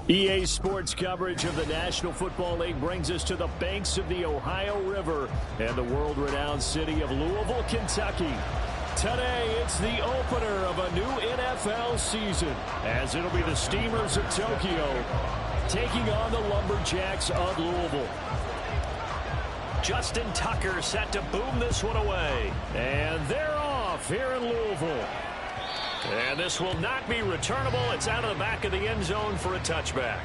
EA Sports coverage of the National Football League brings us to the banks of the Ohio River and the world-renowned city of Louisville, Kentucky. Today, it's the opener of a new NFL season, as it'll be the Steamers of Tokyo taking on the Lumberjacks of Louisville. Justin Tucker set to boom this one away. And they're off here in Louisville. And this will not be returnable. It's out of the back of the end zone for a touchback.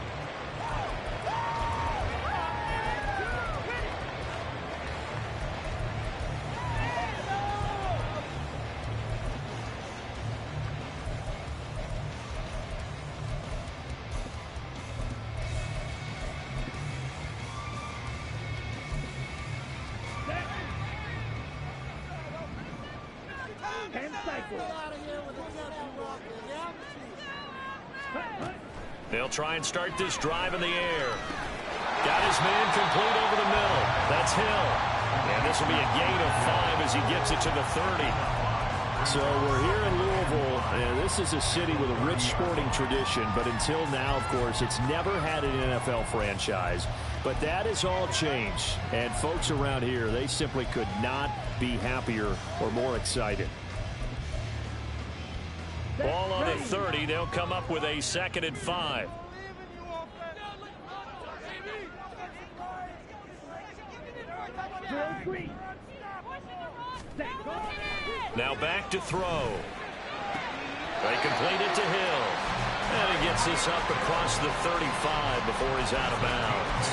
They'll try and start this drive in the air. Got his man complete over the middle. That's Hill. And this will be a gain of 5 as he gets it to the 30. So we're here in Louisville, and this is a city with a rich sporting tradition. But until now, of course, it's never had an NFL franchise. But that has all changed. And folks around here, they simply could not be happier or more excited. Ball on the 30. They'll come up with a 2nd and 5. Now back to throw. They complete it to Hill. And he gets this up across the 35 before he's out of bounds.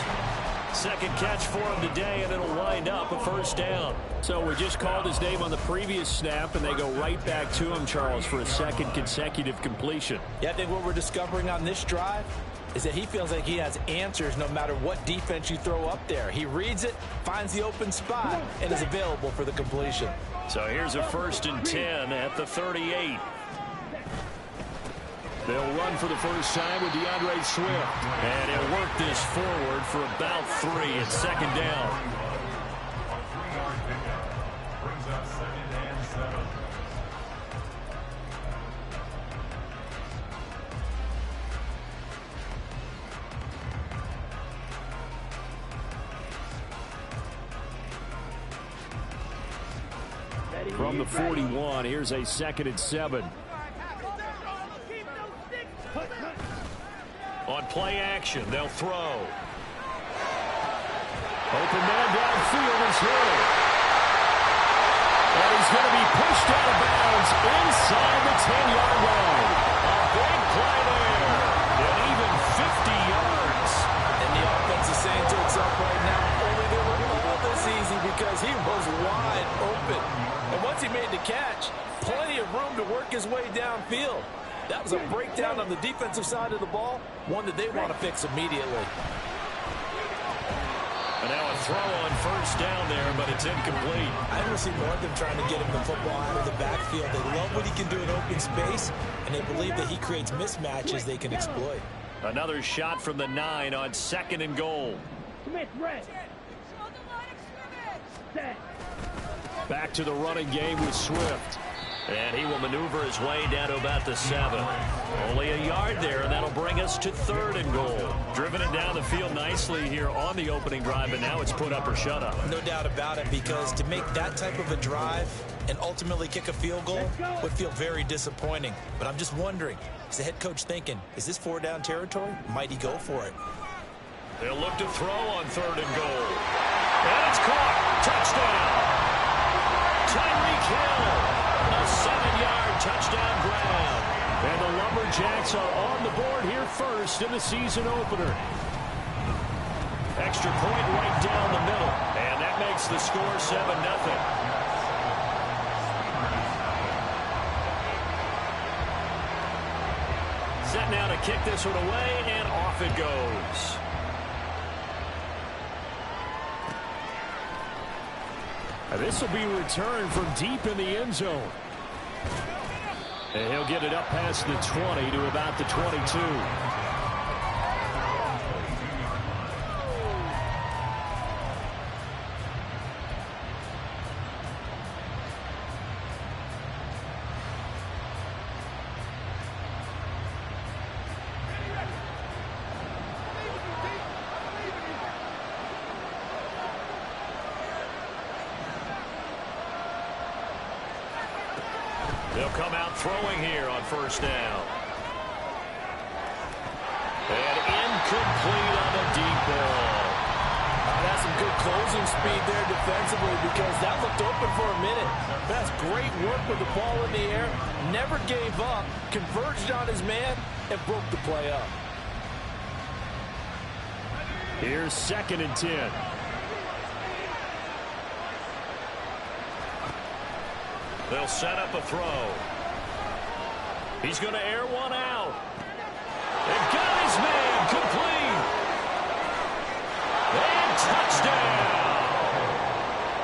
Second catch for him today, and it'll wind up a first down. So we just called his name on the previous snap, and they go right back to him, Charles, for a second consecutive completion. Yeah, I think what we're discovering on this drive is that he feels like he has answers no matter what defense you throw up there. He reads it, finds the open spot, and is available for the completion. So here's a 1st and 10 at the 38. They'll run for the first time with DeAndre Swift. And he'll work this forward for about 3 at 2nd down. From the 41, here's a 2nd and 7. On play action, they'll throw. Open man downfield is Hill. And he's going to be pushed out of bounds inside the 10-yard line. A big play there. And even 50 yards. And the offense is saying to itself right now, only they were all this easy because he was wide open. And once he made the catch, plenty of room to work his way downfield. That was a breakdown on the defensive side of the ball, one that they want to fix immediately. And now a throw on first down there, but it's incomplete. I don't see more of them trying to get him the football out of the backfield. They love what he can do in open space, and they believe that he creates mismatches they can exploit. Another shot from the 9 on 2nd and goal. Back to the running game with Swift. And he will maneuver his way down to about the 7. Only a yard there, and that'll bring us to 3rd and goal. Driven it down the field nicely here on the opening drive, but now it's put up or shut up. No doubt about it, because to make that type of a drive and ultimately kick a field goal would feel very disappointing. But I'm just wondering, is the head coach thinking, is this 4-down territory? Might he go for it? They'll look to throw on 3rd and goal. And it's caught. Touchdown. Tyreek Hill. A 7-yard touchdown grab. And the Lumberjacks are on the board here first in the season opener. Extra point right down the middle. And that makes the score 7-0. Set now to kick this one away, and off it goes. This will be returned from deep in the end zone. And he'll get it up past the 20 to about the 22. come out throwing here on first down. And incomplete on the deep ball. That's some good closing speed there defensively because that looked open for a minute. That's great work with the ball in the air. Never gave up, converged on his man, and broke the play up. Here's 2nd and 10. They'll set up a throw. He's going to air one out. And got his man complete. And touchdown.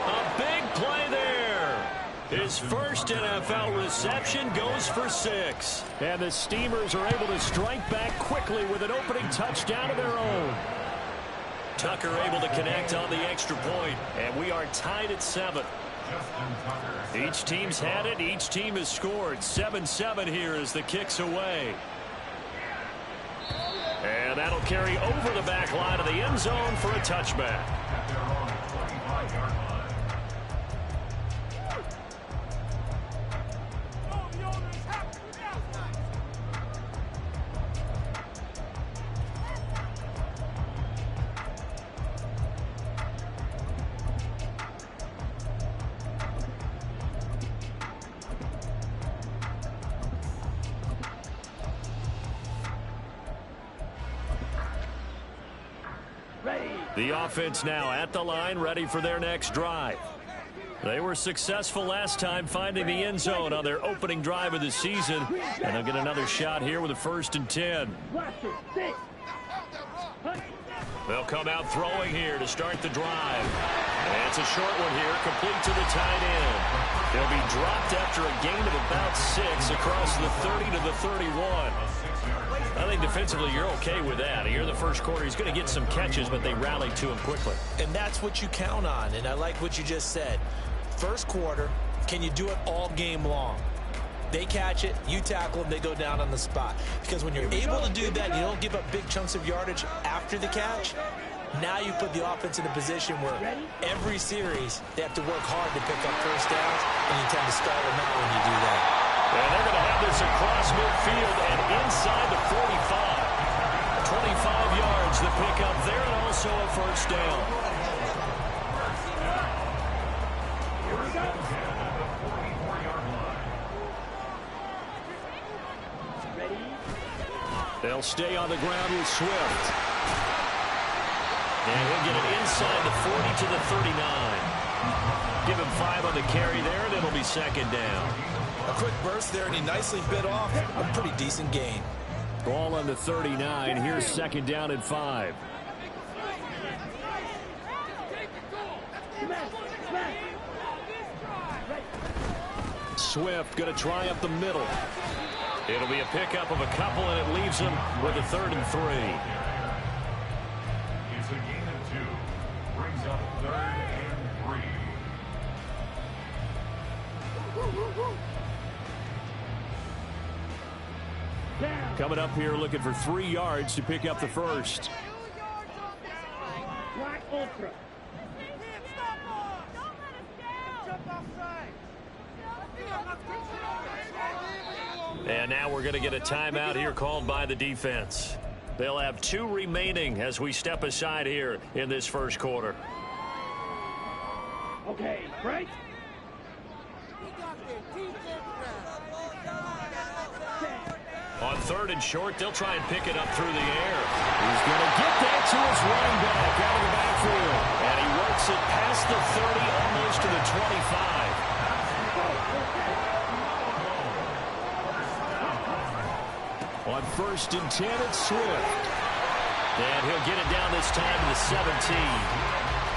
A big play there. His first NFL reception goes for 6. And the Steamers are able to strike back quickly with an opening touchdown of their own. Tucker able to connect on the extra point, and we are tied at 7. Each team's had it. Each team has scored. 7-7 here as the kick's away. And that'll carry over the back line of the end zone for a touchback. The offense now at the line, ready for their next drive. They were successful last time finding the end zone on their opening drive of the season, and they'll get another shot here with a 1st and 10. They'll come out throwing here to start the drive. And it's a short one here, complete to the tight end. They'll be dropped after a gain of about 6 across the 30 to the 31. I think defensively you're okay with that. Here in the first quarter, he's going to get some catches, but they rallied to him quickly. And that's what you count on, and I like what you just said. First quarter, can you do it all game long? They catch it, you tackle them, they go down on the spot. Because when you're able to do that, you don't give up big chunks of yardage after the catch. Now you put the offense in a position where every series they have to work hard to pick up first downs, and you tend to stall them out when you do that. And they're going to have this across midfield and inside the 45. 25 yards the pickup there, and also a first down. They'll stay on the ground with Swift. And he'll get it inside the 40 to the 39. Give him 5 on the carry there, and it'll be 2nd down. A quick burst there, and he nicely bit off a pretty decent gain. Ball on the 39. Here's 2nd down and 5. Swift going to try up the middle. It'll be a pickup of a couple, and it leaves him with a 3rd and 3. It's a gain of 2. Brings up 3rd and 3. Coming up here looking for 3 yards to pick up the first. Black Ultra. And now we're going to get a timeout here called by the defense. They'll have 2 remaining as we step aside here in this first quarter. Okay, right? On 3rd and short, they'll try and pick it up through the air. He's going to get that to his running back out of the backfield. And he works it past the 30, almost to the 25. On 1st and 10, it's Swift. And he'll get it down this time to the 17.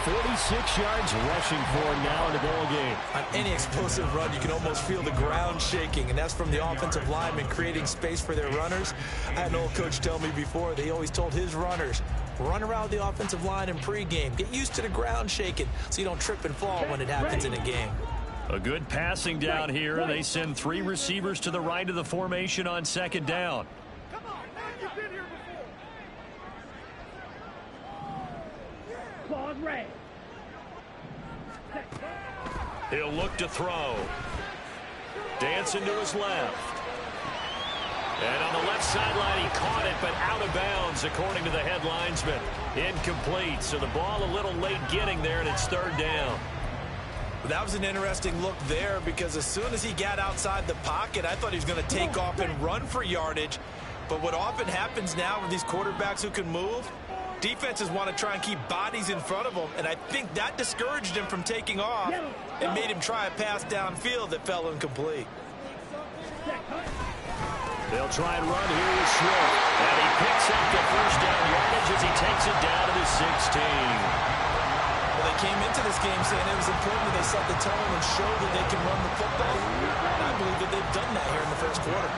46 yards rushing for him now in the ball game. On any explosive run, you can almost feel the ground shaking, and that's from the offensive linemen creating space for their runners. I had an old coach tell me before, they always told his runners, run around the offensive line in pregame. Get used to the ground shaking so you don't trip and fall when it happens in a game. A good passing down here. They send 3 receivers to the right of the formation on 2nd down. Claude Ray. He'll look to throw. Dancing to his left. And on the left sideline, he caught it, but out of bounds, according to the head linesman. Incomplete, so the ball a little late getting there, and it's third down. That was an interesting look there because as soon as he got outside the pocket, I thought he was going to take off and run for yardage. But what often happens now with these quarterbacks who can move, defenses want to try and keep bodies in front of them, and I think that discouraged him from taking off and made him try a pass downfield that fell incomplete. They'll try and run here with Swift. And he picks up the first down yardage as he takes it down to the 16. Well, they came into this game saying it was important that they set the tone and show that they can run the football. And I believe that they've done that here in the first quarter.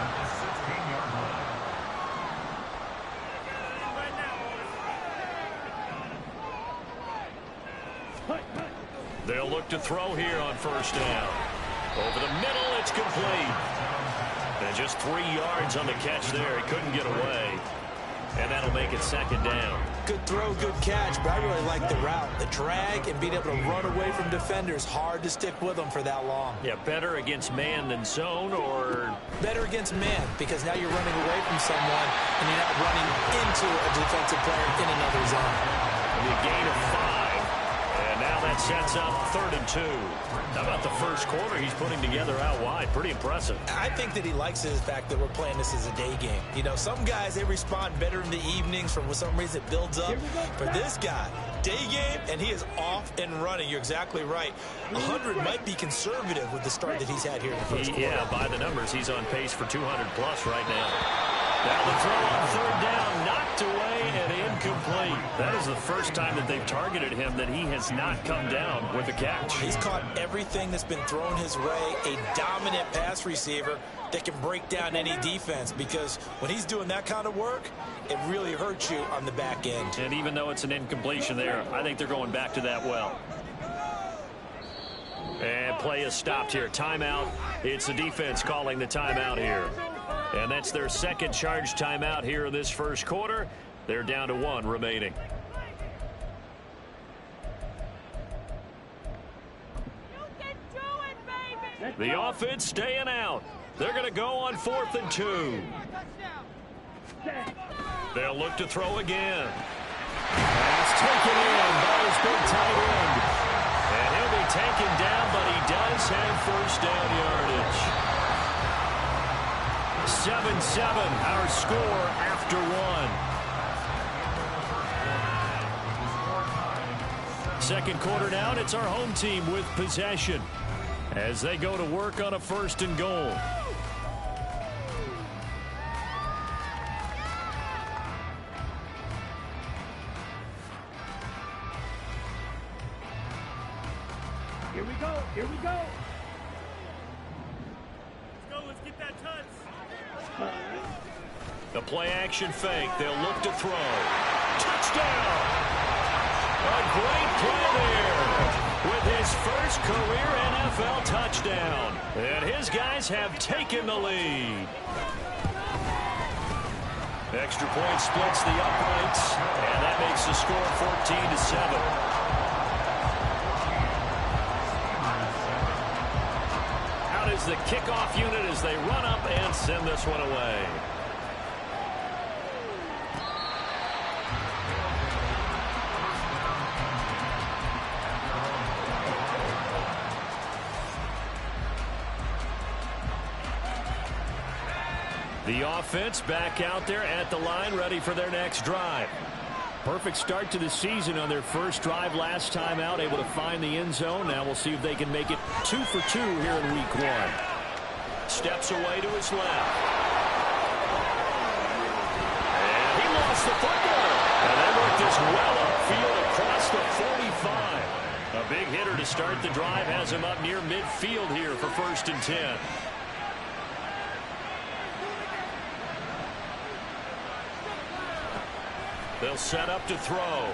They'll look to throw here on first down. Over the middle, it's complete. And just 3 yards on the catch there. He couldn't get away. And that'll make it second down. Good throw, good catch, but I really like the route. The drag and being able to run away from defenders. Hard to stick with them for that long. Yeah, better against man than zone, or? Better against man, because now you're running away from someone and you're not running into a defensive player in another zone. A gain of 5. And now that sets up 3rd and 2. How about the first quarter he's putting together out wide? Pretty impressive. I think that he likes the fact that we're playing this as a day game. You know, some guys, they respond better in the evenings. For some reason, it builds up. For this guy, day game, and he is off and running. You're exactly right. 100 might be conservative with the start that he's had here in the first quarter. Yeah, by the numbers, he's on pace for 200-plus right now. Now the throw on 3rd down, knocked away and incomplete. That is the first time that they've targeted him that he has not come down with a catch. He's caught everything that's been thrown his way, a dominant pass receiver that can break down any defense, because when he's doing that kind of work, it really hurts you on the back end. And even though it's an incompletion there, I think they're going back to that well. And play is stopped here. Timeout. It's the defense calling the timeout here. And that's their second charge timeout here in this first quarter. They're down to 1 remaining. The offense staying out. They're going to go on 4th and 2. They'll look to throw again. That's taken in by his big tight end. And he'll be taken down, but he does have first down yardage. 7-7, our score after 1. Second quarter down, it's our home team with possession as they go to work on a 1st and goal. Here we go. Here we go. Let's go. Let's get that touch. The play-action fake. They'll look to throw. Touchdown! A great play there with his first career NFL touchdown. And his guys have taken the lead. Extra point splits the uprights, and that makes the score 14-7. Out is the kickoff unit as they run up and send this one away. The offense back out there at the line, ready for their next drive. Perfect start to the season on their first drive last time out, able to find the end zone. Now we'll see if they can make it 2 for 2 here in week 1. Steps away to his left. And he lost the football. And they work this well upfield across the 45. A big hitter to start the drive has him up near midfield here for 1st and 10. They'll set up to throw.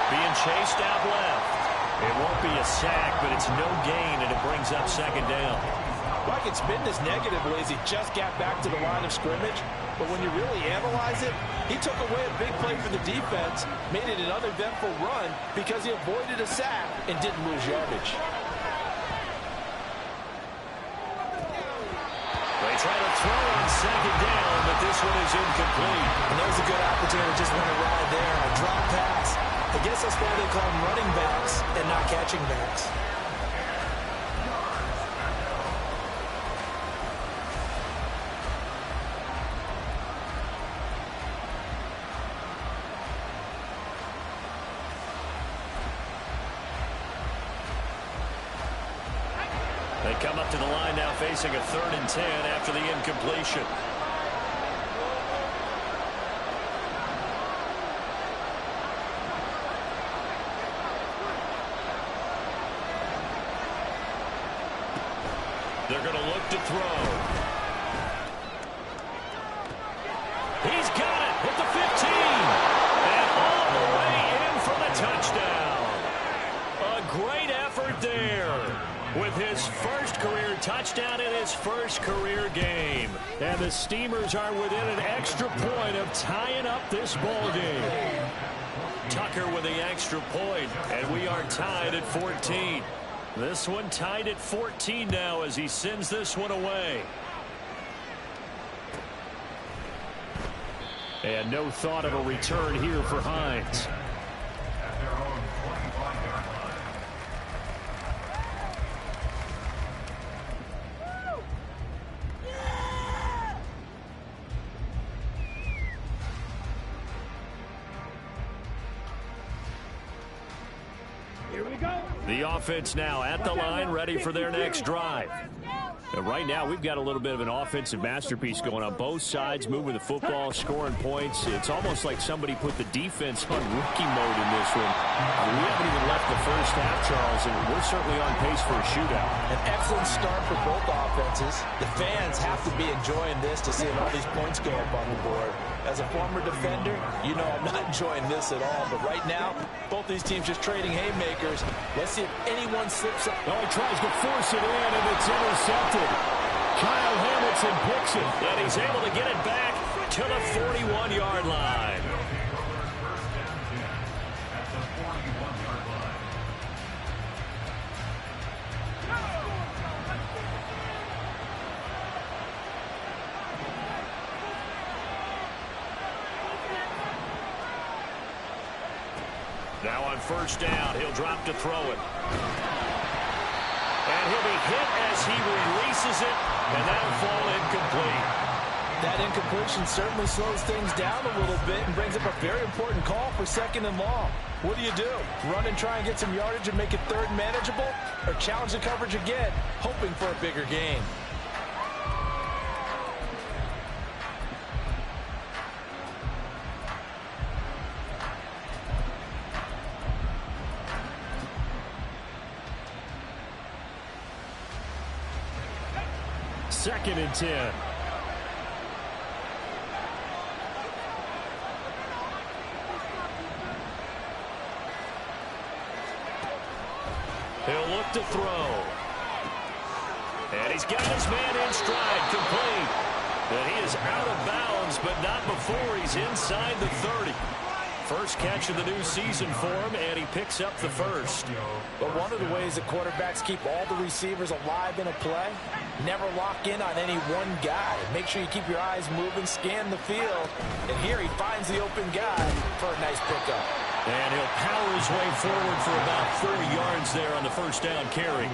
Being chased out left. It won't be a sack, but it's no gain, and it brings up 2nd down. Well, I can spin this negatively as he just got back to the line of scrimmage. But when you really analyze it, he took away a big play for the defense, made it an uneventful run because he avoided a sack and didn't lose yardage. one is incomplete. And there's a good opportunity to just run a ride there. A drop pass. I guess that's why they call them running backs and not catching backs. They come up to the line now facing a 3rd and 10 after the incompletion. They're going to look to throw. He's got it at the 15. And all the way in for the touchdown. A great effort there. With his first career touchdown in his first career game. And the Steamers are within an extra point of tying up this ball game. Tucker with the extra point, and we are tied at 14. This one tied at 14 now as he sends this one away. And no thought of a return here for Hines. At their own 25-yard line. Here we go. The offense now at the line, ready for their next drive. And right now, we've got a little bit of an offensive masterpiece going on. Both sides moving the football, scoring points. It's almost like somebody put the defense on rookie mode in this one. We haven't even left the first half, Charles, and we're certainly on pace for a shootout. An excellent start for both offenses. The fans have to be enjoying this to see all these points go up on the board. As a former defender, you know I'm not enjoying this at all. But right now, both these teams just trading haymakers. Let's see if anyone slips up. Oh, he tries to force it in, and it's intercepted. Kyle Hamilton picks it, and he's able to get it back to the 41-yard line. At the 41-yard line. Now on first down, he'll drop to throw it. And he'll be hit as he releases it, and that'll fall incomplete. That incompletion certainly slows things down a little bit and brings up a very important call for 2nd and long. What do? Run and try and get some yardage and make it 3rd manageable? Or challenge the coverage again, hoping for a bigger gain? Second and 10. He'll look to throw. And he's got his man in stride, complete. And he is out of bounds, but not before he's inside the 30. First catch of the new season for him, and he picks up the first. But one of the ways that quarterbacks keep all the receivers alive in a play, never lock in on any one guy. Make sure you keep your eyes moving, scan the field. And here he finds the open guy for a nice pickup. And he'll power his way forward for about 4 yards there on the first down carry.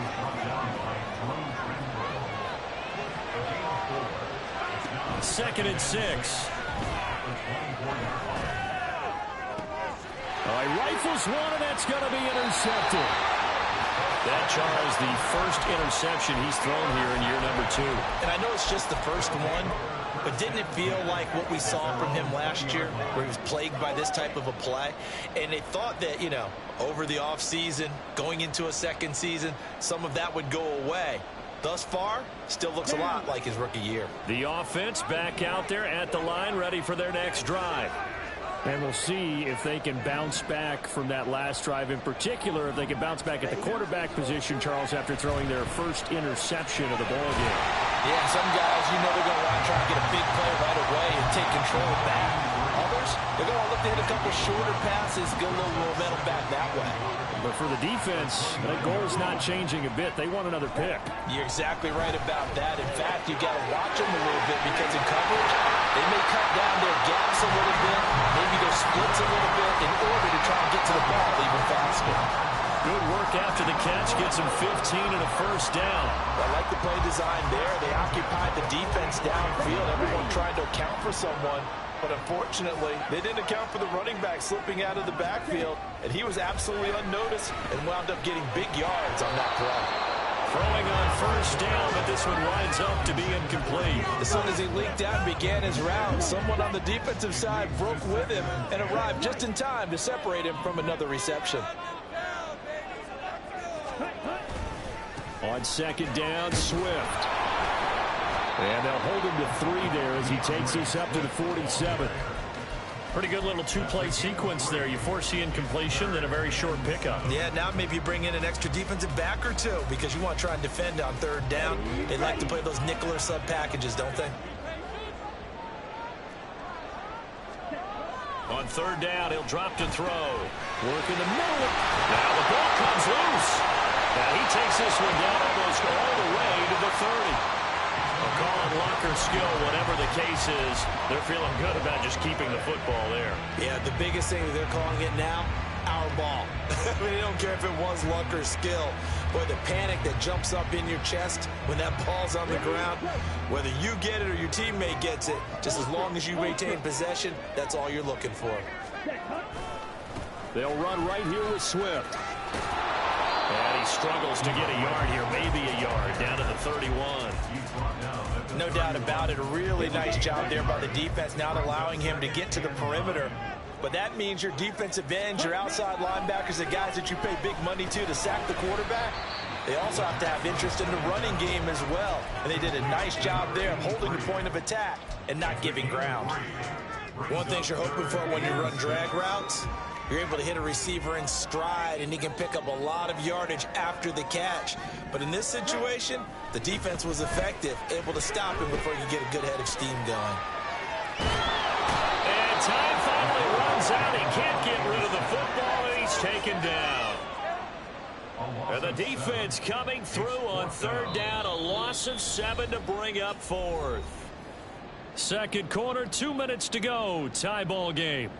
Second and 6. He rifles one, and that's going to be intercepted. That, Charles, the first interception he's thrown here in year number 2. And I know it's just the first one, but didn't it feel like what we saw from him last year, where he was plagued by this type of a play? And they thought that, you know, over the offseason, going into a second season, some of that would go away. Thus far, still looks a lot like his rookie year. The offense back out there at the line, ready for their next drive. And we'll see if they can bounce back from that last drive, in particular, if they can bounce back at the quarterback position, Charles, after throwing their first interception of the ballgame. Yeah, some guys, you know, they're going to want to try and get a big play right away and take control back. Others, they're going to look to hit a couple shorter passes, get a little momentum back that way. But for the defense, that goal's not changing a bit. They want another pick. You're exactly right about that. In fact, you've got to watch them a little bit because in coverage, they They may cut down their gaps a little bit, maybe their splits a little bit in order to try and get to the ball even faster. Good work after the catch. Gets him 15 and a first down. I like the play design there. They occupied the defense downfield. Everyone trying to account for someone. But unfortunately, they didn't account for the running back slipping out of the backfield. And he was absolutely unnoticed and wound up getting big yards on that play. Throwing on first down, but this one winds up to be incomplete. As soon as he leaked out and began his route, someone on the defensive side broke with him and arrived just in time to separate him from another reception. On second down, Swift. And they'll hold him to 3 there as he takes us up to the 47. Pretty good little two-play sequence there. You force the incompletion, then a very short pickup. Yeah, now maybe you bring in an extra defensive back or two because you want to try and defend on third down. They like to play those nickel or sub packages, don't they? On third down, he'll drop to throw. Work in the middle. Now the ball comes loose. Now he takes this one down almost all the way to the 30. They'll call it luck or skill, whatever the case is. They're feeling good about just keeping the football there. Yeah, the biggest thing that they're calling it now, our ball. I mean, they don't care if it was luck or skill. Boy, the panic that jumps up in your chest when that ball's on the ground, whether you get it or your teammate gets it, just as long as you retain possession, that's all you're looking for. They'll run right here with Swift. And he struggles to get a yard here, maybe a yard, down to the 31. No doubt about it. A really nice job there by the defense, not allowing him to get to the perimeter. But that means your defensive ends, your outside linebackers, the guys that you pay big money to sack the quarterback, they also have to have interest in the running game as well. And they did a nice job there of holding the point of attack and not giving ground. One thing you're hoping for when you run drag routes, you're able to hit a receiver in stride, and he can pick up a lot of yardage after the catch. But in this situation, the defense was effective, able to stop him before you get a good head of steam going. And time finally runs out. He can't get rid of the football, and he's taken down. And the defense coming through on third down, a loss of 7 to bring up fourth. Second quarter, 2 minutes to go. Tie ball game.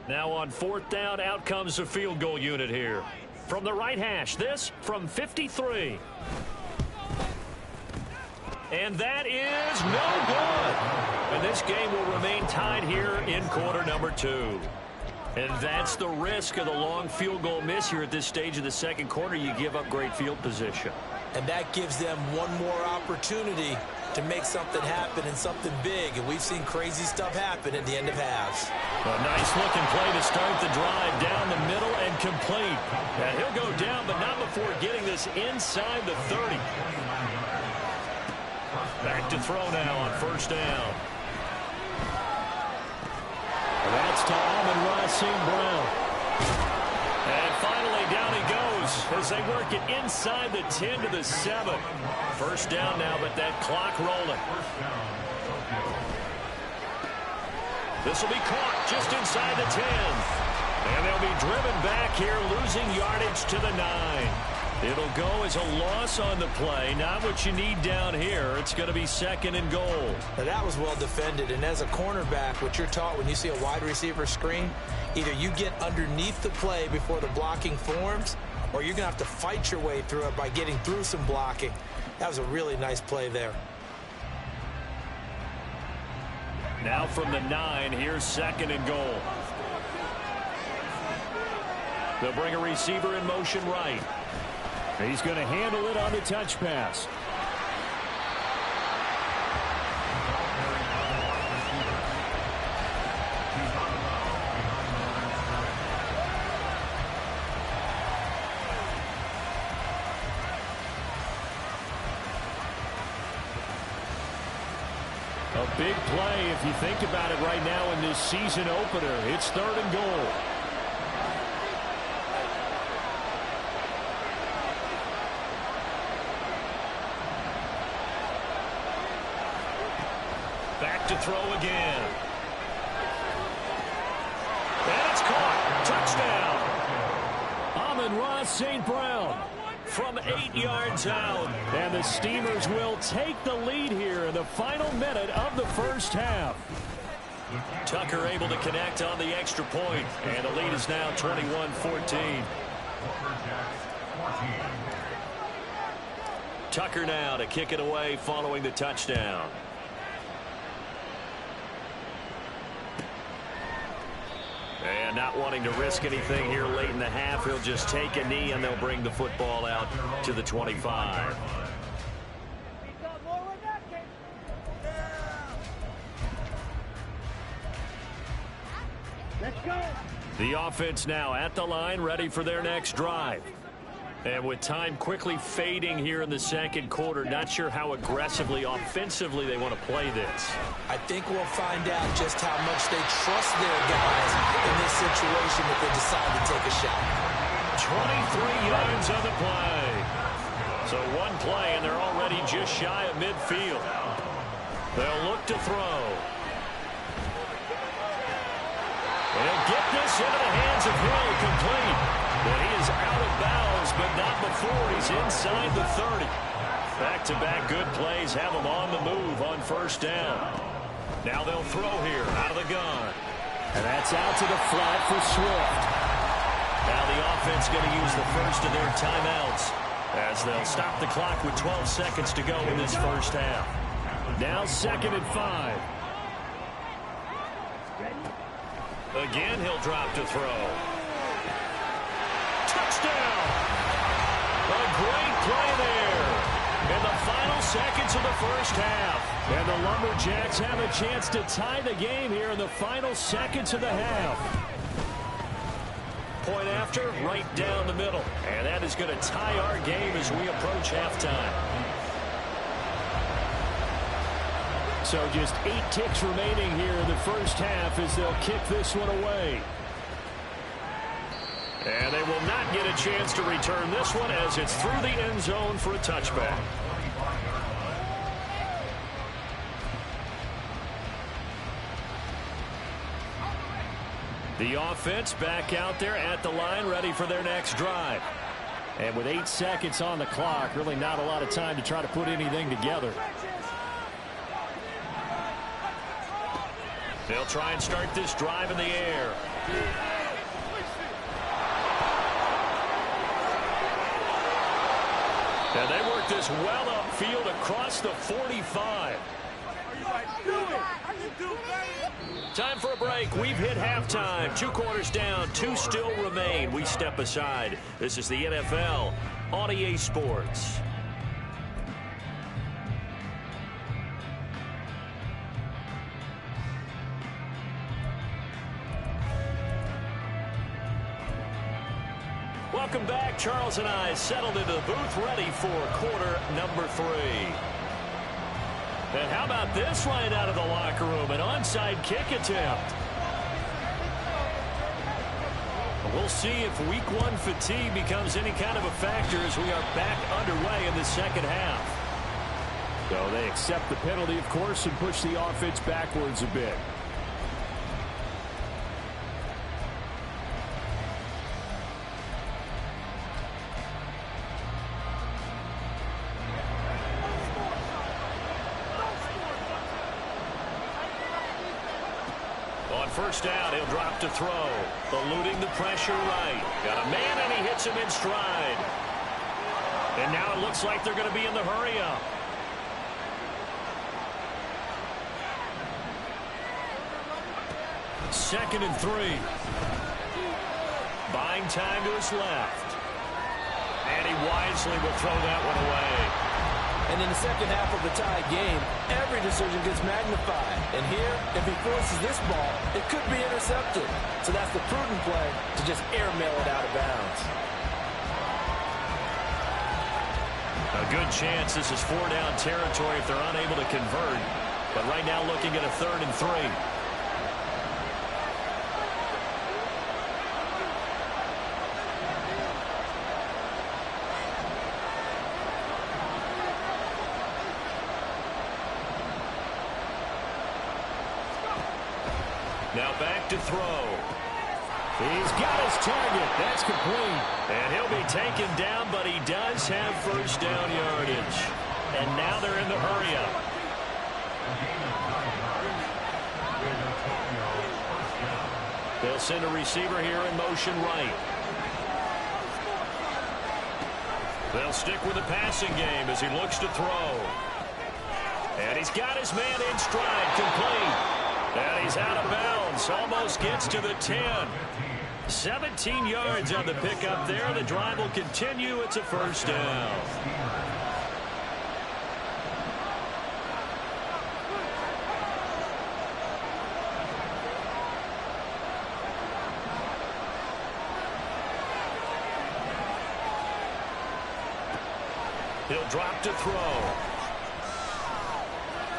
Now on fourth down, out comes the field goal unit here. From the right hash, this from 53. And that is no good. And this game will remain tied here in quarter number 2. And that's the risk of the long field goal miss here at this stage of the second quarter. You give up great field position. And that gives them one more opportunity to make something happen and something big. And we've seen crazy stuff happen at the end of halves. A nice-looking play to start the drive down the middle and complete. And he'll go down, but not before getting this inside the 30. Back to throw now on first down. That's to Amon-Ra St. Brown. And finally down he goes as they work it inside the 10 to the 7. First down now, but that clock rolling. This will be caught just inside the 10. And they'll be driven back here, losing yardage to the 9. It'll go as a loss on the play. Not what you need down here. It's going to be second and goal. Now that was well defended. And as a cornerback, what you're taught when you see a wide receiver screen, either you get underneath the play before the blocking forms, or you're going to have to fight your way through it by getting through some blocking. That was a really nice play there. Now from the 9, here's second and goal. They'll bring a receiver in motion right. He's going to handle it on the touch pass. A big play if you think about it right now in this season opener. It's third and goal. Back to throw again. And it's caught. Touchdown. Amon-Ra St. Brown. from 8 yards out. And the Steamers will take the lead here in the final minute of the first half. Tucker able to connect on the extra point, and the lead is now 21-14. Tucker now to kick it away following the touchdown. And not wanting to risk anything here late in the half, he'll just take a knee and they'll bring the football out to the 25. Let's go. The offense now at the line, ready for their next drive. And with time quickly fading here in the second quarter, not sure how aggressively, offensively they want to play this. I think we'll find out just how much they trust their guys in this situation if they decide to take a shot. 23 yards on the play. So one play, and they're already just shy of midfield. They'll look to throw. They'll get this into the hands of Hill, complete. But he is out of bounds, but not before he's inside the 30. Back-to-back good plays have him on the move on first down. Now they'll throw here out of the gun. And that's out to the flat for Swift. Now the offense going to use the first of their timeouts as they'll stop the clock with 12 seconds to go in this first half. Now 2nd and 5. Again, he'll drop to throw. Touchdown! A great play there in the final seconds of the first half. And the Lumberjacks have a chance to tie the game here in the final seconds of the half. Point after, right down the middle. And that is going to tie our game as we approach halftime. So just 8 ticks remaining here in the first half as they'll kick this one away. And they will not get a chance to return this one as it's through the end zone for a touchback. The offense back out there at the line, ready for their next drive. And with 8 seconds on the clock, really not a lot of time to try to put anything together. They'll try and start this drive in the air. And they work this well upfield across the 45. Time for a break. We've hit halftime. 2 quarters down, 2 still remain. We step aside. This is the NFL on EA Sports. Welcome back. Charles and I settled into the booth ready for quarter number 3. And how about this right out of the locker room? An onside kick attempt. We'll see if week 1 fatigue becomes any kind of a factor as we are back underway in the second half. So they accept the penalty, of course, and push the offense backwards a bit. First down, he'll drop to throw. Eluding the pressure right. Got a man, and he hits him in stride. And now it looks like they're going to be in the hurry-up. Second and 3. Buying time to his left. And he wisely will throw that one away. And in the second half of the tie game, every decision gets magnified. And here, if he forces this ball, it could be intercepted. So that's the prudent play to just airmail it out of bounds. A good chance this is 4-down territory if they're unable to convert. But right now looking at a 3rd and 3. Now back to throw. He's got his target. That's complete. And he'll be taken down, but he does have first down yardage. And now they're in the hurry-up. They'll send a receiver here in motion right. They'll stick with the passing game as he looks to throw. And he's got his man in stride, complete. And he's out of bounds, almost gets to the 10. 17 yards on the pickup there. The drive will continue. It's a first down. He'll drop to throw.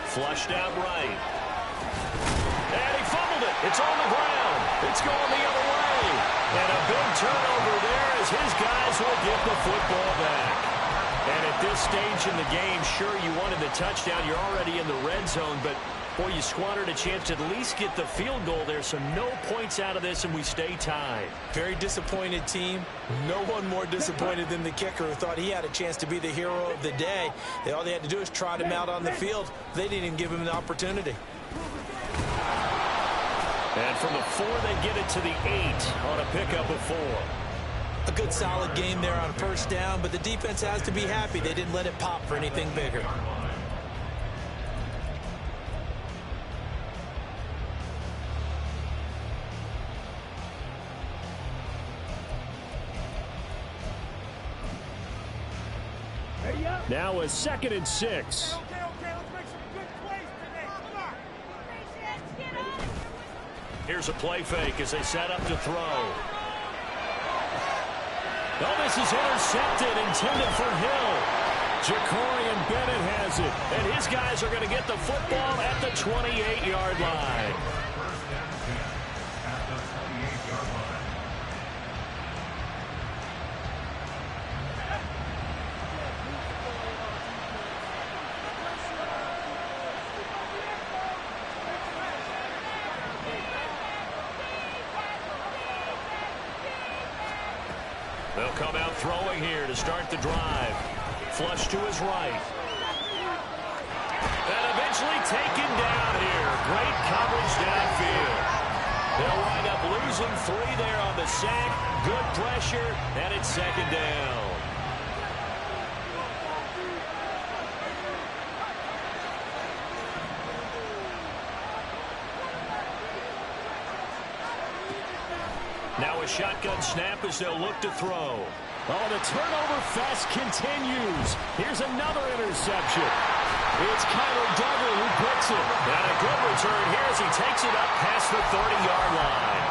Flushed out right. And he fumbled it. It's on the ground. It's going the other way. And a big turnover there as his guys will get the football back. And at this stage in the game, sure, you wanted the touchdown. You're already in the red zone, but boy, you squandered a chance to at least get the field goal there. So no points out of this, and we stay tied. Very disappointed team. No one more disappointed than the kicker, who thought he had a chance to be the hero of the day. All they had to do is trot him out on the field. They didn't even give him the opportunity. And from the 4, they get it to the 8 on a pickup of 4. A good solid game there on first down, but the defense has to be happy they didn't let it pop for anything bigger. Now a 2nd and 6. Okay, let's make some good plays today. Come on. Here's a play fake as they set up to throw. Oh, this is intercepted, intended for Hill. Jacorian Bennett has it, and his guys are going to get the football at the 28-yard line. They'll come out throwing here to start the drive. Flush to his right. And eventually taken down here. Great coverage downfield. They'll wind up losing 3 there on the sack. Good pressure, and it's 2nd down. Now a shotgun snap as they'll look to throw. Oh, the turnover fest continues. Here's another interception. It's Kyler Duggar who picks it. And a good return here as he takes it up past the 30-yard line.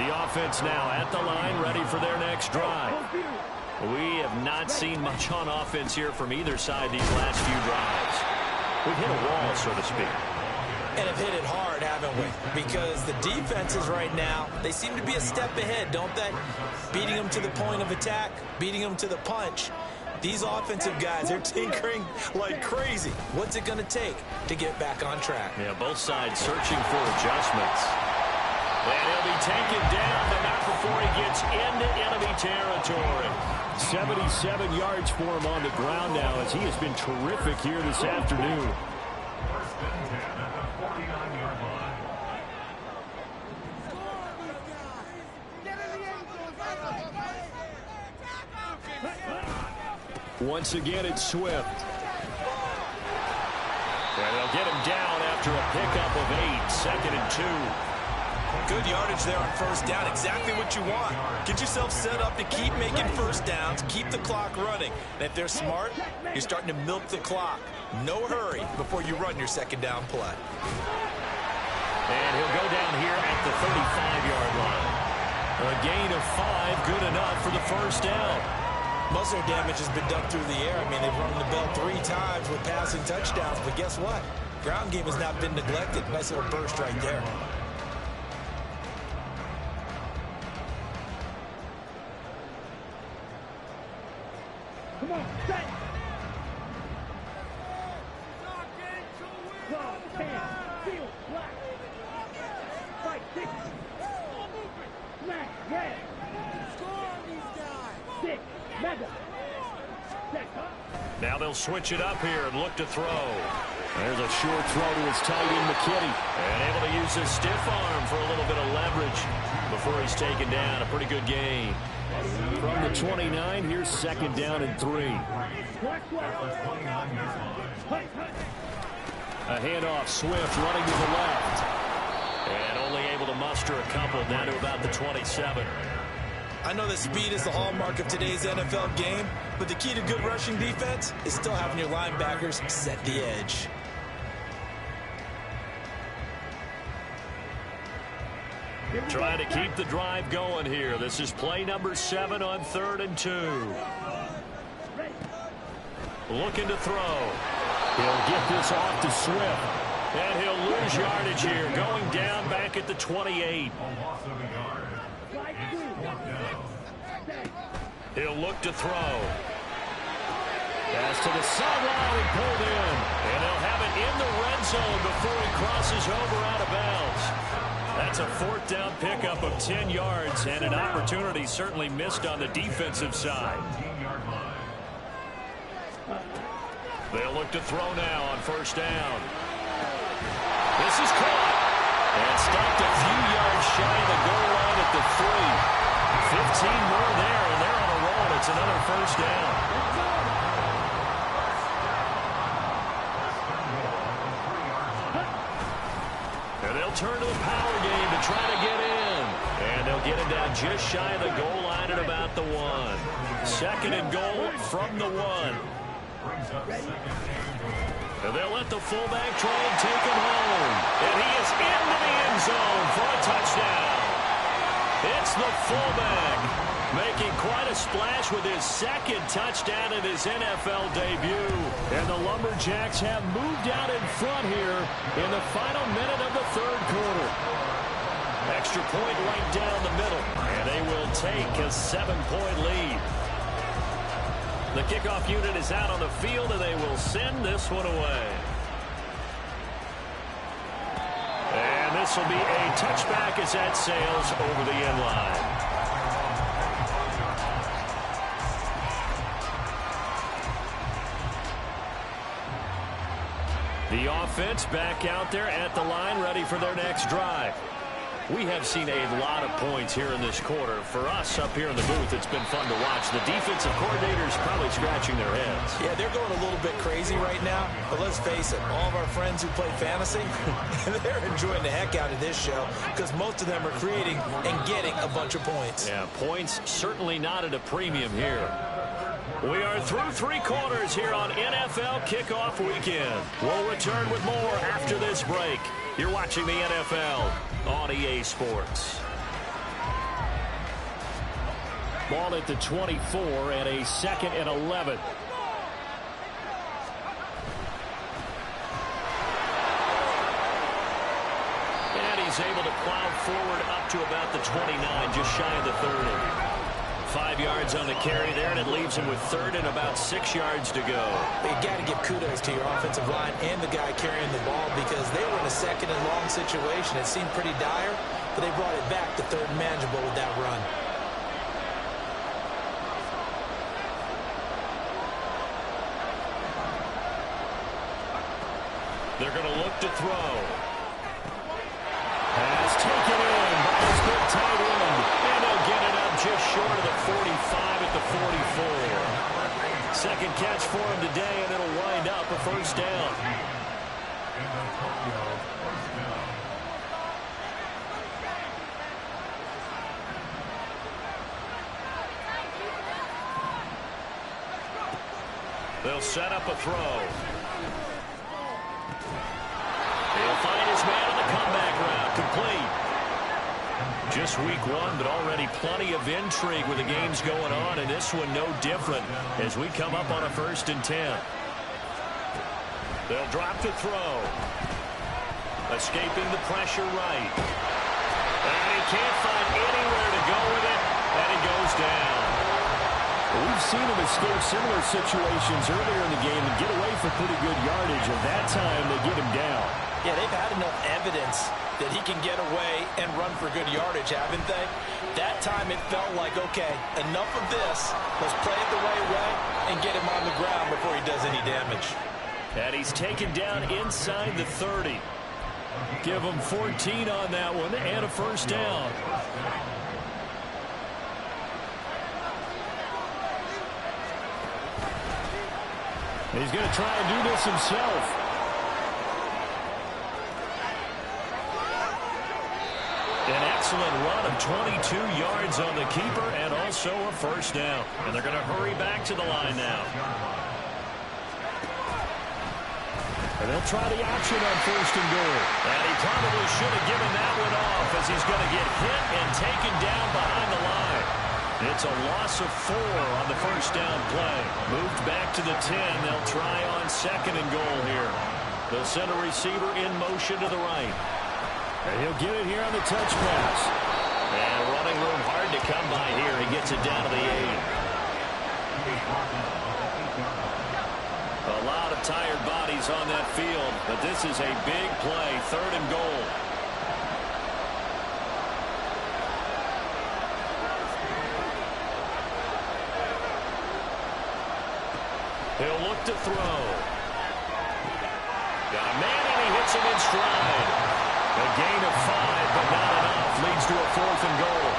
The offense now at the line, ready for their next drive. We have not seen much on offense here from either side these last few drives. We've hit a wall, so to speak. And have hit it hard, haven't we? Because the defenses right now, they seem to be a step ahead, don't they? Beating them to the point of attack, beating them to the punch. These offensive guys, they're tinkering like crazy. What's it going to take to get back on track? Yeah, both sides searching for adjustments. And he'll be taken down, but not before he gets into enemy territory. 77 yards for him on the ground now as he has been terrific here this afternoon. First and 10 at the 49-yard line. Once again, it's Swift. And they'll get him down after a pickup of 8, 2nd and 2. Good yardage there on first down. Exactly what you want. Get yourself set up to keep making first downs, keep the clock running. And if they're smart, you're starting to milk the clock. No hurry before you run your 2nd down play. And he'll go down here at the 35-yard line. A gain of 5, good enough for the first down. Most of their damage has been done through the air. I mean, they've rung the bell 3 times with passing touchdowns. But guess what? Ground game has not been neglected. Nice little burst right there. Come on, set. Talking to win. Now they'll switch it up here and look to throw. There's a short throw to his tight end, McKinney. And able to use his stiff arm for a little bit of leverage before he's taken down. A pretty good gain. From the 29, here's second down and 3. A handoff, Swift running to the left. And only able to muster a couple down to about the 27. I know that speed is the hallmark of today's NFL game, but the key to good rushing defense is still having your linebackers set the edge. Trying to keep the drive going here. This is play number 7 on 3rd and 2. Looking to throw. He'll get this off to Swift. And he'll lose yardage here. Going down back at the 28. He'll look to throw. Pass to the sideline and pulled in. And they'll have it in the red zone before he crosses over out of bounds. That's a 4th down pickup of 10 yards and an opportunity certainly missed on the defensive side. They'll look to throw now on 1st down. This is caught. And stopped a few yards shy of the goal line at the 3. 15 more there, and they're on a roll. It's another 1st down. And they'll turn to the power game to try to get in. And they'll get it down just shy of the goal line at about the 1. 2nd and goal from the 1. And they'll let the fullback try and take him home. And he is into the end zone for a touchdown. It's the fullback making quite a splash with his 2nd touchdown in his NFL debut. And the Lumberjacks have moved out in front here in the final minute of the 3rd quarter. Extra point right down the middle. And they will take a 7-point lead. The kickoff unit is out on the field, and they will send this one away. And this will be a touchback as that sails over the end line. The offense back out there at the line, ready for their next drive. We have seen a lot of points here in this quarter. For us up here in the booth, it's been fun to watch. The defensive coordinators probably scratching their heads. Yeah, they're going a little bit crazy right now. But let's face it, all of our friends who play fantasy, they're enjoying the heck out of this show because most of them are creating and getting a bunch of points. Yeah, points certainly not at a premium here. We are through 3 quarters here on NFL Kickoff Weekend. We'll return with more after this break. You're watching the NFL on EA Sports. Ball at the 24 and a 2nd and 11. And he's able to plow forward up to about the 29, just shy of the 30. 5 yards on the carry there, and it leaves him with 3rd and about 6 yards to go. But you got to give kudos to your offensive line and the guy carrying the ball because they were in a 2nd and long situation. It seemed pretty dire, but they brought it back to 3rd and manageable with that run. They're going to look to throw. Pass taken in by his big tight end. And they'll get it up just short of the 45 at the 44. 2nd catch for him today, and it'll wind up a 1st down. They'll set up a throw. He'll find his man on the comeback route. Complete. Just week 1, but already plenty of intrigue with the games going on, and this one no different as we come up on a 1st and 10. They'll drop the throw. Escaping the pressure right. And he can't find anywhere to go with it, and he goes down. We've seen him escape similar situations earlier in the game and get away for pretty good yardage, and that time they get him down. Yeah, they've had enough evidence that he can get away and run for good yardage, haven't they? That time it felt like, okay, enough of this. Let's play it the right way and get him on the ground before he does any damage. And he's taken down inside the 30. Give him 14 on that one and a first down. He's going to try and do this himself. An excellent run of 22 yards on the keeper and also a first down. And they're going to hurry back to the line now. And they'll try the option on first and goal. And he probably should have given that one off as he's going to get hit and taken down behind the line. It's a loss of 4 on the first down play. Moved back to the 10. They'll try on second and goal here. The center receiver in motion to the right. And he'll get it here on the touch pass. And running room hard to come by here. He gets it down to the 8. A lot of tired bodies on that field, but this is a big play. Third and goal. He'll look to throw. Got a man and he hits him in stride. A gain of 5, but not enough. Leads to a fourth and goal.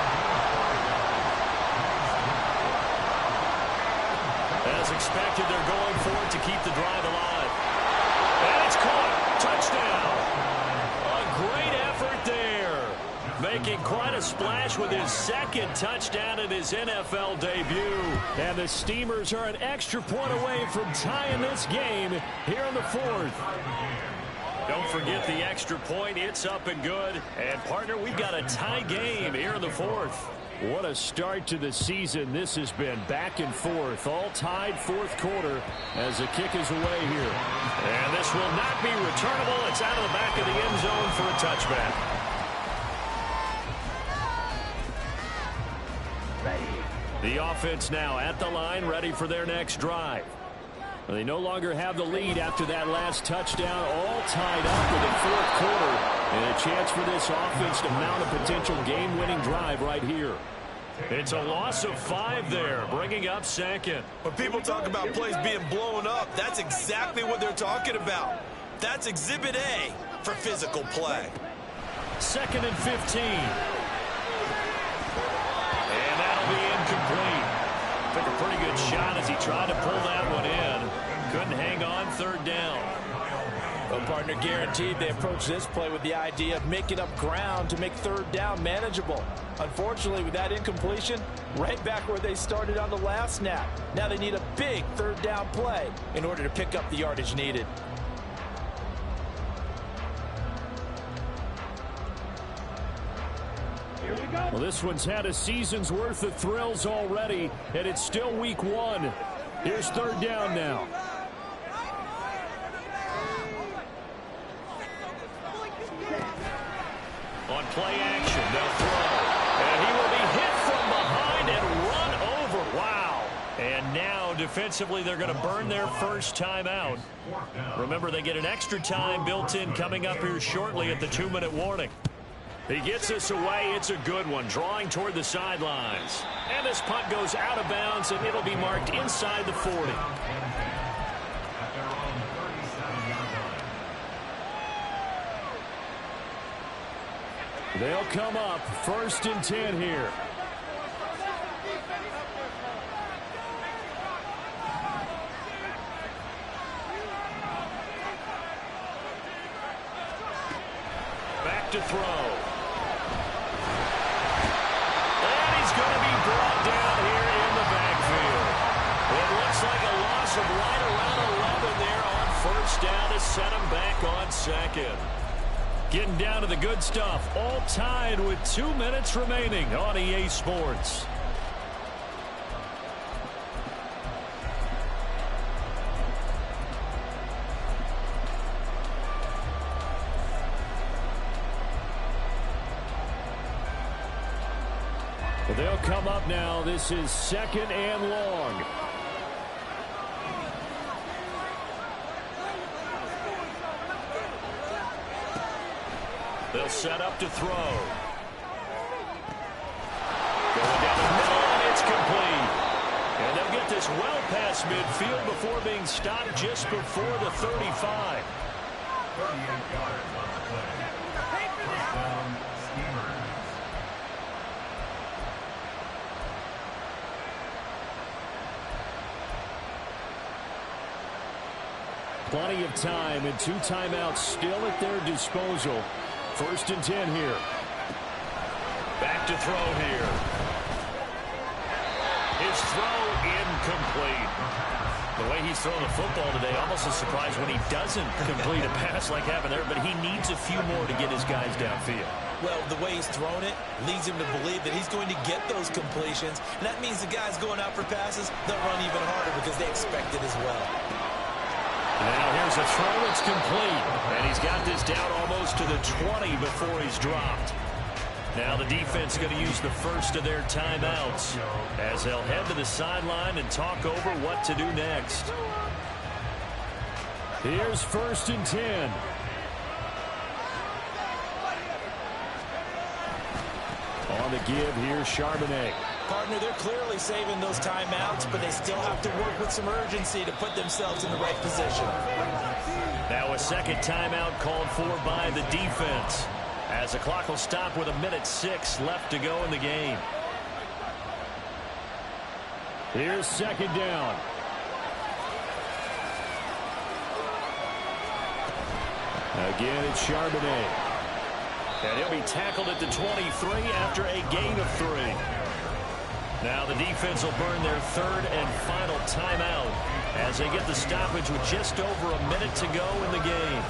As expected, they're going for it to keep the drive alive. And it's caught. Touchdown. A great effort there. Making quite a splash with his second touchdown in his NFL debut. And the Steamers are an extra point away from tying this game here in the fourth. Don't forget the extra point. It's up and good. And, partner, we've got a tie game here in the fourth. What a start to the season this has been. Back and forth. All tied fourth quarter as the kick is away here. And this will not be returnable. It's out of the back of the end zone for a touchback. The offense now at the line, ready for their next drive. They no longer have the lead after that last touchdown, all tied up in the fourth quarter. And a chance for this offense to mount a potential game-winning drive right here. It's a loss of 5 there, bringing up second. When people talk about plays being blown up, that's exactly what they're talking about. That's Exhibit A for physical play. Second and 15. And that'll be incomplete. Took a pretty good shot as he tried to pull that one in. Couldn't hang on third down. Well, partner, guaranteed they approach this play with the idea of making up ground to make third down manageable. Unfortunately, with that incompletion, right back where they started on the last snap. Now they need a big third down play in order to pick up the yardage needed. Well, this one's had a season's worth of thrills already, and it's still week 1. Here's third down now. On play action, they'll throw. And he will be hit from behind and run over. Wow. And now, defensively, they're going to burn their first time out. Remember, they get an extra time built in coming up here shortly at the 2-minute warning. He gets this away. It's a good one, drawing toward the sidelines. And this punt goes out of bounds, and it'll be marked inside the 40. They'll come up first and 10 here. Back to throw. And he's going to be brought down here in the backfield. It looks like a loss of right around 11 there on first down to set him back on second. Getting down to the good stuff, all tied with 2 minutes remaining on EA Sports. Well, they'll come up now. This is second and long. They'll set up to throw. And they'll get this well past midfield before being stopped just before the 35. 38 yards on the play. First down, Steelers. Plenty of time and 2 timeouts still at their disposal. 1st and 10 here. Back to throw here. His throw incomplete. The way he's throwing the football today, almost a surprise when he doesn't complete a pass like happened there, but he needs a few more to get his guys downfield. Well, the way he's thrown it leads him to believe that he's going to get those completions, and that means the guys going out for passes, they'll run even harder because they expect it as well. Now here's a throw that's complete, and he's got this down almost to the 20 before he's dropped. Now the defense going to use the first of their timeouts as they'll head to the sideline and talk over what to do next. Here's 1st and 10. On the give, here's Charbonnet. Partner, they're clearly saving those timeouts, but they still have to work with some urgency to put themselves in the right position. Now a second timeout called for by the defense, as the clock will stop with 1:06 left to go in the game. Here's 2nd down. Again, it's Charbonnet. And he'll be tackled at the 23 after a gain of 3. Now the defense will burn their 3rd and final timeout as they get the stoppage with just over a minute to go in the game.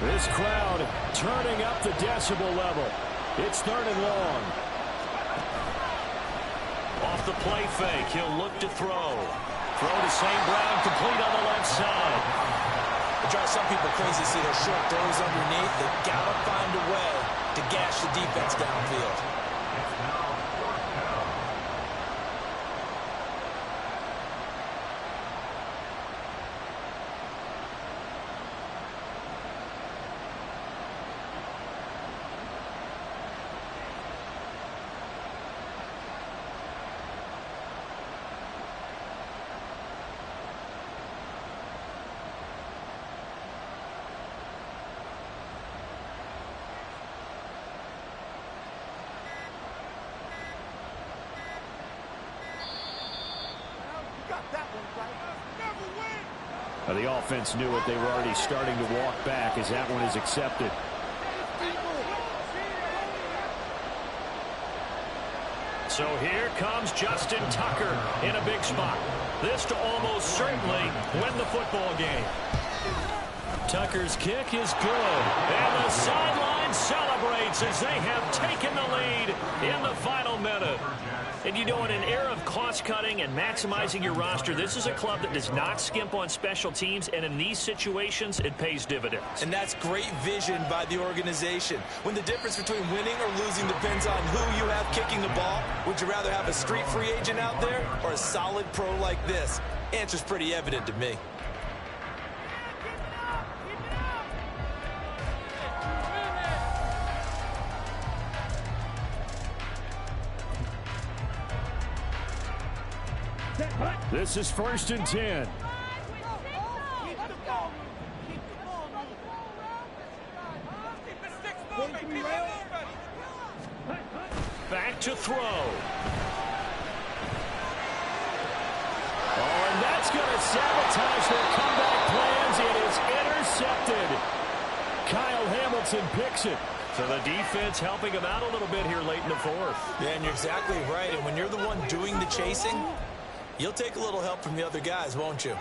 This crowd turning up the decibel level. It's 3rd and long. Off the play fake, he'll look to throw. Throw to St. Brown, complete on the left side. It drives some people crazy to see those short throws underneath. They've got to find a way to gash the defense downfield. It's now 4th down. The offense knew it. They were already starting to walk back as that one is accepted. So here comes Justin Tucker in a big spot. This to almost certainly win the football game. Tucker's kick is good. And the sideline celebrates as they have taken the lead in the final minute. And you know, in an era of cost-cutting and maximizing your roster, this is a club that does not skimp on special teams, and in these situations, it pays dividends. And that's great vision by the organization. When the difference between winning or losing depends on who you have kicking the ball, would you rather have a street free agent out there or a solid pro like this? Answer's pretty evident to me. This is 1st and 10. Back to throw. Oh, and that's going to sabotage their comeback plans. It is intercepted. Kyle Hamilton picks it. So the defense helping him out a little bit here late in the 4th. Yeah, and you're exactly right. And when you're the one doing the chasing, you'll take a little help from the other guys, won't you?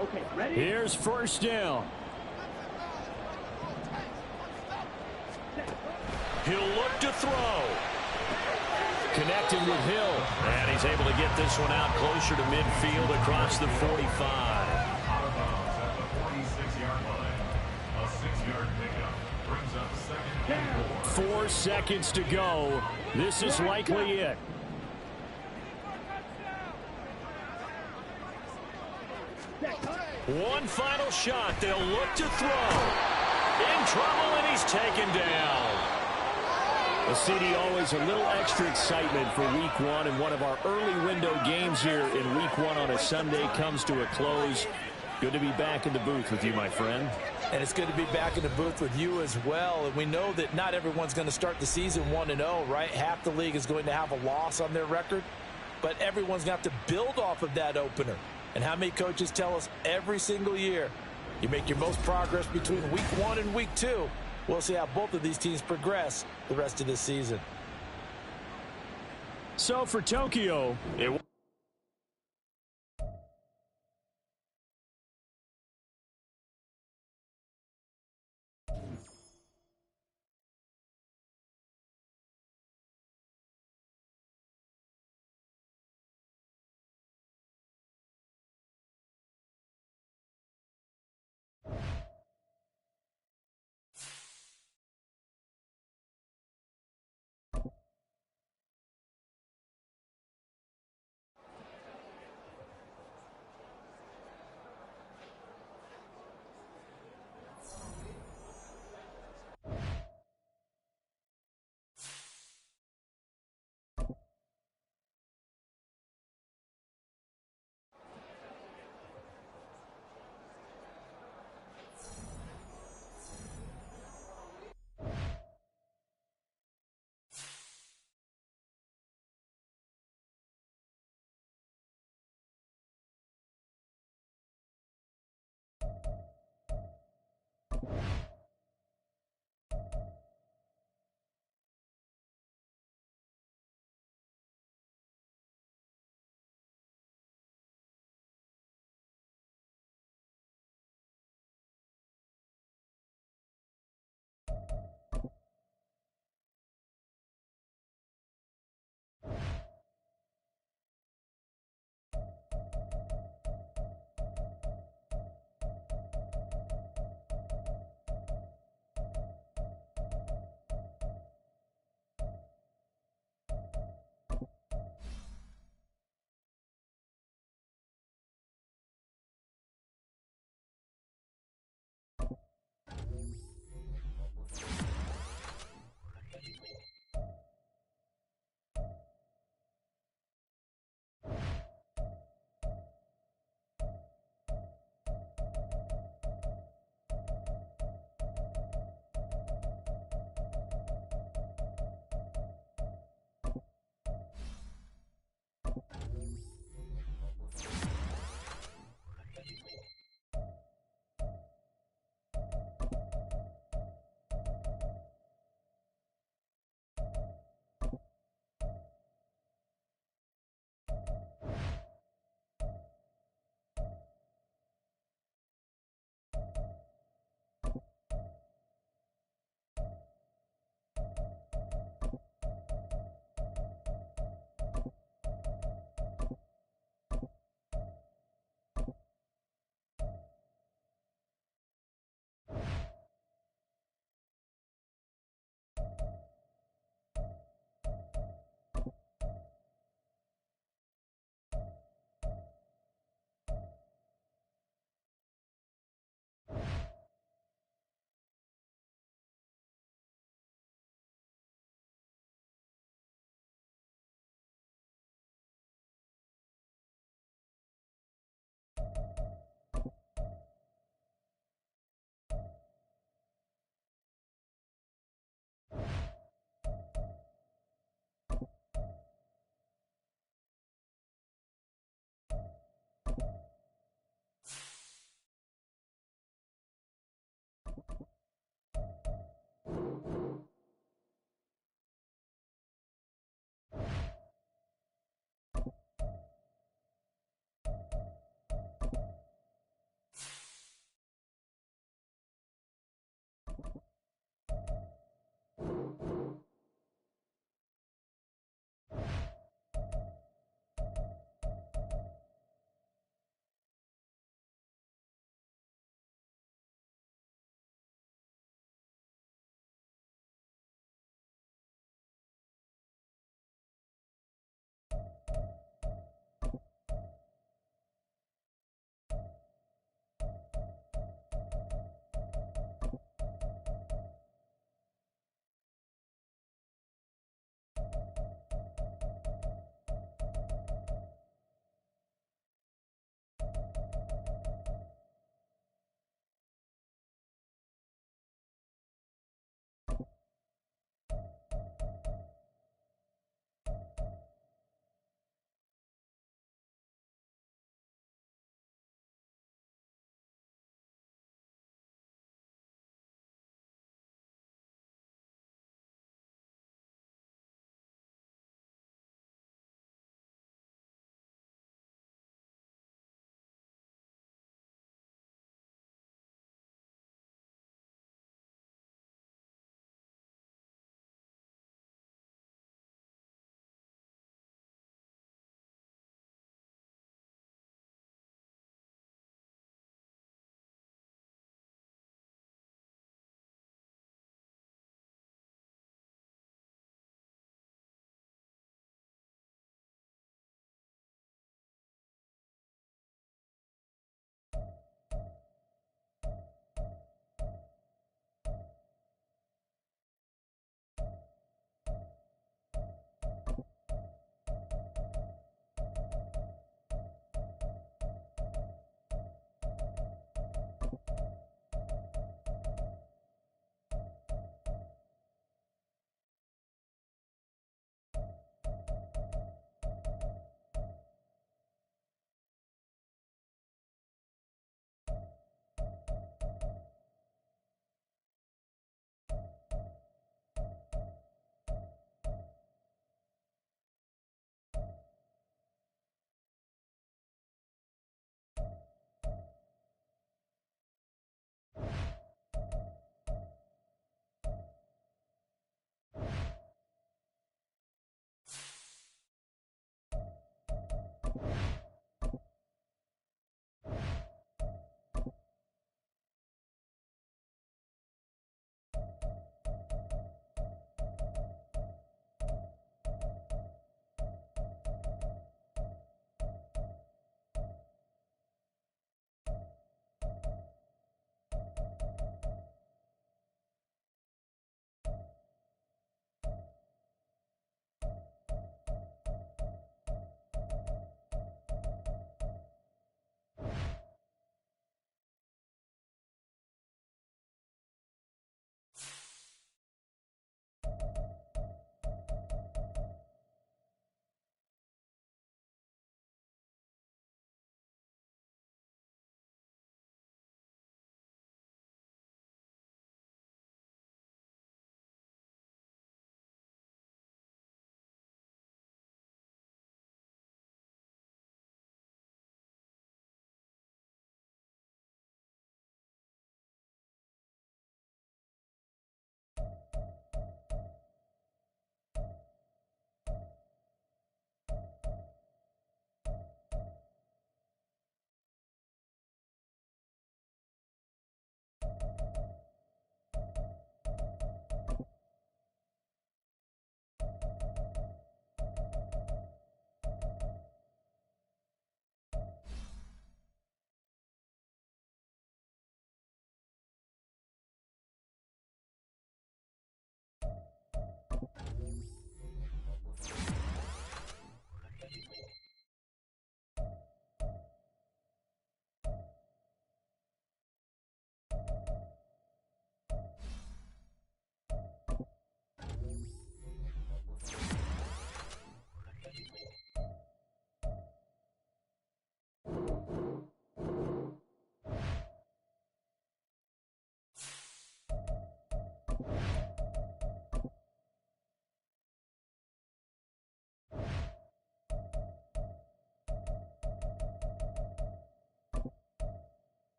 Okay, ready? Here's 1st down. He'll look to throw. Connecting with Hill. And he's able to get this one out closer to midfield across the 45. Out of bounds at the 46-yard line. A 6-yard pickup brings up 2nd and 4. 4 seconds to go. This is likely it. One final shot. They'll look to throw. trouble, and he's taken down. Well, CD, always a little extra excitement for Week 1, and one of our early window games here in Week 1 on a Sunday comes to a close. Good to be back in the booth with you, my friend. And it's good to be back in the booth with you as well. And we know that not everyone's going to start the season 1-0, right? Half the league is going to have a loss on their record. But everyone's going to have to build off of that opener. And how many coaches tell us every single year, you make your most progress between Week 1 and Week 2. We'll see how both of these teams progress the rest of this season. So for Tokyo, it